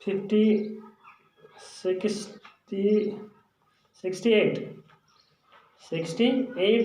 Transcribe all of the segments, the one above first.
68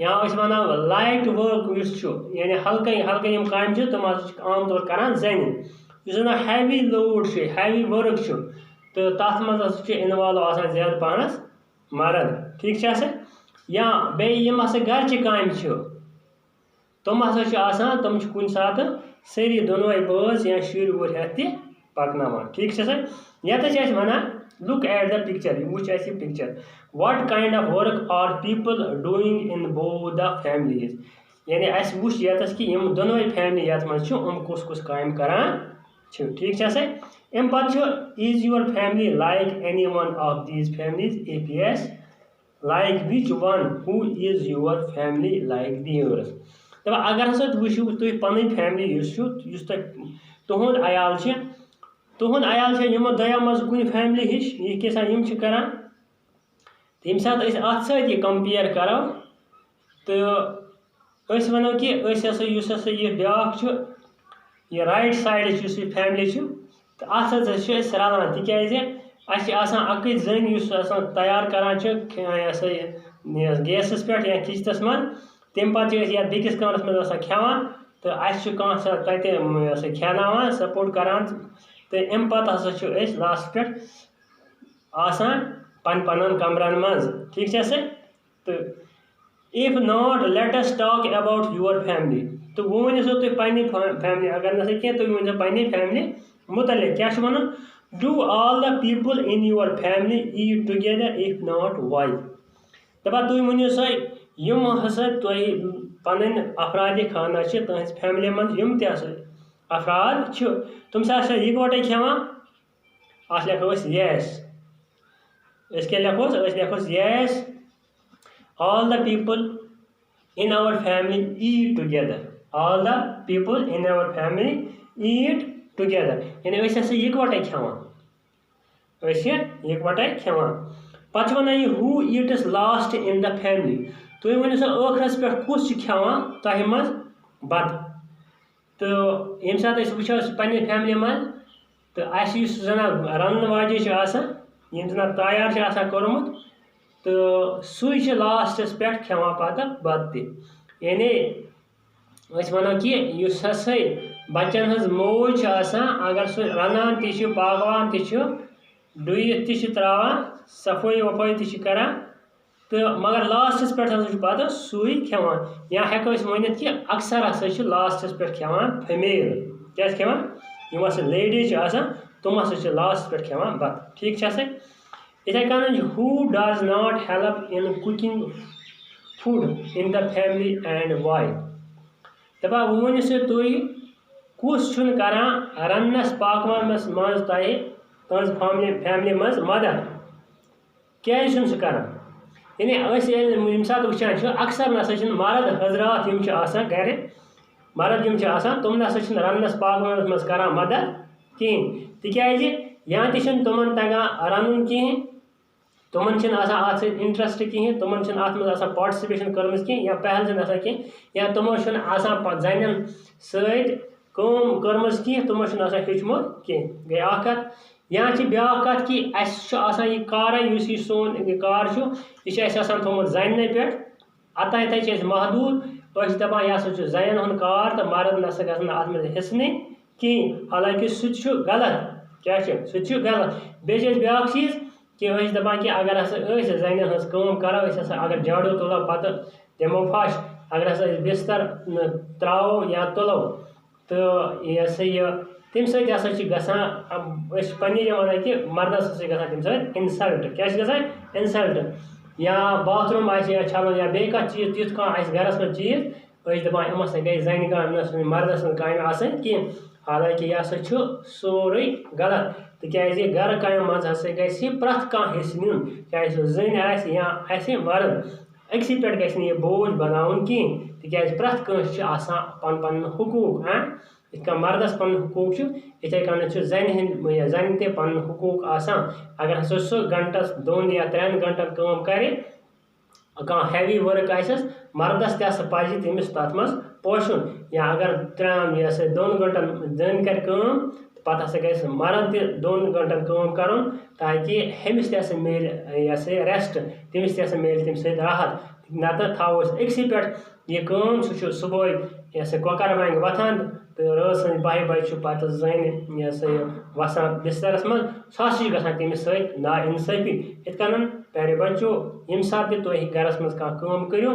یا ونان light work یعنی ہلکے ہلکے کام تم عام طور کران زن ہیوی لوڈ ہیوی ورک تو تر مز انوالو آسان زیادہ پانس مرد ٹھیک ہے یا بیم ہسا گرچہ کام تم ہسا تم کن سات سری دونوے باز یا شر وور ہتھ تہ پکناوان ٹھیک ہے یتھ ونان لک ایٹ دا پکچر وچ یہ picture what kind of work are people doing in both the families یعنی اس وچ یتس کہ دونوے فیملی یتھ مز کس کس کام کران ٹھیک ہے ام پتہ is your family like any one of these families if yes like which one who is your family like دیورس دپان اگر ہسا وچھو تھی پن فیملی تہد عیال تہد عیال یمو دۄیو مز کن فیملی ہش یہ کیسا کران تمہ سات ات ست یہ کمپیئر کرو تو ونو کہ ہسا یہ بیاکھ یہ رائٹ سائڈ فیملی تو ات رلان تکیازِ اَسہِ آسان اَکٕے زٔنۍ یُس تیار کران یہ سا گیسس پہ یا کچنس من تمہ پتہ یتھ بیکس کمرس مز کھیوان تو اَسہِ تتہ کھیناوان سپورٹ کران تو ام پتہ ہسا لاسٹ پہ آسان پن پنن کمرن مز ٹھیک ہے تو if not let us talk about your family تو وہ ؤنِو سا تُہۍ پننہِ فیملی اگر نسا کینٛہہ تُہۍ ؤنِو پننہِ فیملی متعلق کیا ونان do all the people in your family eat together if not why دپان تُہۍ ؤنِو سا یم ہسا تۄہہِ پنٕنۍ افراد خانہ تہنٛز فیملی مز یم تہِ ہسا افراد تم سا یکوٹے کھیوان ات لکھو یس کیا لکھوس یس all the people in our family eat together all the people in our family eat together یعنی ہسا یکوٹے کھیوان پتہ ونان یہ who eats last in the family تُہۍ ؤنِو سا ٲخرس پہ کس کھیوان تۄہہِ مز بتہٕ تو ییٚمہِ ساتہٕ أسۍ وٕچھو پننہِ فیملی مز تو اَسہِ یُس زن رنن واجن آسان یم زن تیار آسان کوٚرمُت تو سُے لاسٹس پہ کھیوان پتہ بتہٕ تہِ یعنی ونو کہ یُس ہسا بچن ہز موج آسان اگر سُہ رنان تہِ پاکوان تہِ ڈُیِتھ تہِ تراوان صفٲیی وفٲیی تہِ کران تو مگر لاسٹس پہ ہسا پتہ سُے کھیوان یا ہیٚکو أسۍ ؤنِتھ کہ اکثر ہسا لاسٹس پہ کھیوان فیمیل کیا کھیوان یم ہسا لیڈیز آسان تم ہسا لاسٹس پہ کھیوان بتہٕ ٹھیک چھا اتھے کن who does not help in cooking food in the family and why دپان وہ ؤنِو سا تُہۍ کُس چھُنہٕ کران رننس پاکوانس مز تۄہہِ تہنٛز فیملی مز مدد کیازِ چھُنہٕ سُہ کران یعنی ییٚمہِ ساتہٕ وٕچھان اکثر نسا مرد حضرات یم آسان گرِ مرد یم آسان تم نسا رننس پاکوانس مز کران مدد کہیٖنۍ تِکیازِ یا تہِ چھُنہٕ تمن تگان رنُن کہیٖنۍ تمن آسان ات سۭتۍ انٹرسٹ کہیٖنۍ تمن ات مز آسان پاٹسپیشن کٔرمٕژ کہیٖنۍ یا پہل چھنہٕ آسان کہیٖنۍ یا تمو آسان زنٮ۪ن سۭتۍ کٲم کٔرمٕژ کہیٖنۍ تمو آسان ہیوٚچھمُت کہیٖنۍ گٔے اکھ کتھ یا چھِ بیاکھ کتھ کہ اسہِ چھُ آسان یہ کارے یُس یہ سون یہ کار چھُ یہ چھُ اسہِ آسان تھوٚمُت زنٛنٕے پٮ۪ٹھ اتھے چھِ أسۍ محدوٗد أسۍ چھِ دپان یہ ہسا چھُ زنٮ۪ن ہُنٛد کار تہٕ مرد نسا گژھن نہٕ اتھ منٛز حصہٕ نِنۍ کہیٖنۍ حالانکہ سُہ تہِ چھُ غلط کیا سُہ تہِ چھُ غلط بیٚیہِ چھِ أسۍ بیاکھ چیٖز کہ أسۍ دپان کہ اگر ہسا أسۍ زنٮ۪ن ہٕنٛز کٲم کرو أسۍ ہسا اگر جاڈو تُلو پتہٕ دِمو پھش اگر ہسا أسۍ بستر تراوو یا تُلو تو یہ سا یہ تمہِ سۭتۍ ہسا چھِ گژھان أسۍ پننہِ جایہِ ونان کہ مردس ہسا گژھان تمہِ سۭتۍ انسلٹ کیٛاہ چھِ گژھان انسلٹ یا باتھ روٗم آسہِ یا چھلُن یا بیٚیہِ کانٛہہ چیٖز تیُتھ کانٛہہ آسہِ گرس منٛز چیٖز أسۍ چھِ دپان یِم ہسا گٔے زنہِ کامہِ مردس سٕنٛز کامہِ آسٕنۍ کینٛہہ حالانکہ یہ ہسا چھُ سورُے غلط تِکیازِ گرٕ کامہِ منٛز ہسا گژھِ پرٛٮ۪تھ کانٛہہ حصہٕ نیُن چاہے سُہ زٔنۍ آسہِ یا آسہِ مرد أکسٕے پٮ۪ٹھ گژھِ نہٕ یہِ بوج بناوُن کینٛہہ تِکیازِ پرٛٮ۪تھ کٲنٛسہِ چھُ آسان پنُن پنُن حقوٗق یِتھ کٔنۍ مردس پنُن حقوٗق چھُ یِتھے کٔنۍ چھُ زنہِ ہٕنٛدۍ زنہِ تہِ پنُن حقوٗق آسان اگر ہسا سُہ گنٹس 2 یا 3 گنٹن کٲم کرِ کانٛہہ ہیوی ؤرک آسٮ۪س مردس تہِ ہسا پزِ تٔمِس تتھ منٛز پوشُن یا اگر 2 گنٹن زٔنۍ کرِ کٲم پتہٕ ہسا گژھِ مرد تہِ 2 گنٹن کٲم کرُن تاکہِ ہیٚمِس تہِ ہسا میلہِ یہ سا ریسٹ تٔمِس تہِ ہسا میلہِ تمہِ سۭتۍ راحت نتہٕ تھاوو أسۍ أکسٕے پٮ۪ٹھ یہِ کٲم سُہ چھُ صُبحٲے یہِ ہسا کۄکر وانٛگہِ وۄتھان تہٕ رٲژ سٕنٛزِ 12 بجہِ چھُ پتہٕ زٔنۍ یہِ ہسا یہِ وسان بسترس منٛز سُہ ہسا چھُ گژھان تٔمِس سۭتۍ نا اِنصٲفی یِتھ کٔنن پیارے بچو ییٚمہِ ساتہٕ تہِ تُہۍ گرس منٛز کانٛہہ کٲم کٔرِو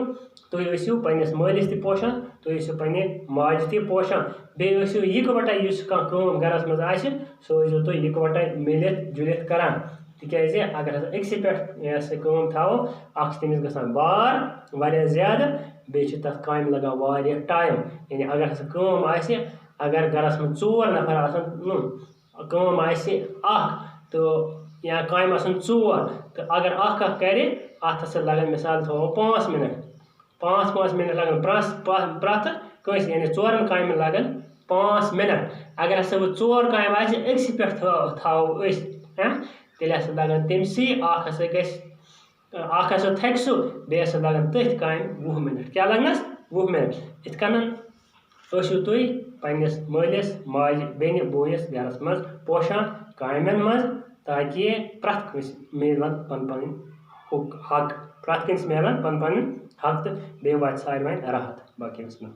تُہۍ ٲسِو پننِس مٲلِس تہِ پوشان تُہۍ ٲسِو پننہِ ماجہِ تہِ پوشان بیٚیہِ ٲسِو یِکوَٹے یُس کانٛہہ کٲم گرس منٛز آسہِ سُہ ٲسۍزیو تُہۍ یِکوَٹے مِلِتھ جُلِتھ کران تِکیازِ اگر ہسا أکسٕے پٮ۪ٹھ یہِ ہسا کٲم تھاوو اکھ چھِ تٔمِس گژھان بار واریاہ زیادٕ بیٚیہِ چھِ تتھ کامہِ لگان واریاہ ٹایم یعنی اگر ہسا کٲم آسہِ اگر گرس منٛز 4 نفر آسان کٲم آسہِ اکھ تہٕ یا کامہِ آسان 4 تہٕ اگر اکھ کرِ اتھ ہسا لگان مثال تھاوو 5 منٹ 5 منٹ لگان پرٛٮ۪تھ کٲنٛسہِ یعنی 4 کامہِ لگان 5 منٹ اگر ہسا وۄنۍ 4 کامہِ آسہِ أکسٕے پٮ۪ٹھ تھاوو أسۍ تیٚلہِ ہسا لگان تٔمسٕے اکھ ہسا گژھِ اکھ ہسا تھکہِ سُہ بیٚیہِ ہسا لگان تٔتھۍ کامہِ 20 منٹ کیٛاہ لگنس 20 منٹ یِتھ کٔنن ٲسِو تُہۍ پننِس مٲلِس ماجہِ بیٚنہِ بویِس گرس منٛز پوشان کامٮ۪ن منٛز تاکہِ پرٛٮ۪تھ کٲنٛسہِ میلن پنُن پنٕنۍ حق پرٛٮ۪تھ کٲنٛسہِ میلن پنُن پنُن حق تہٕ بیٚیہِ واتہِ ساروٕے راحت باقٕے وسلام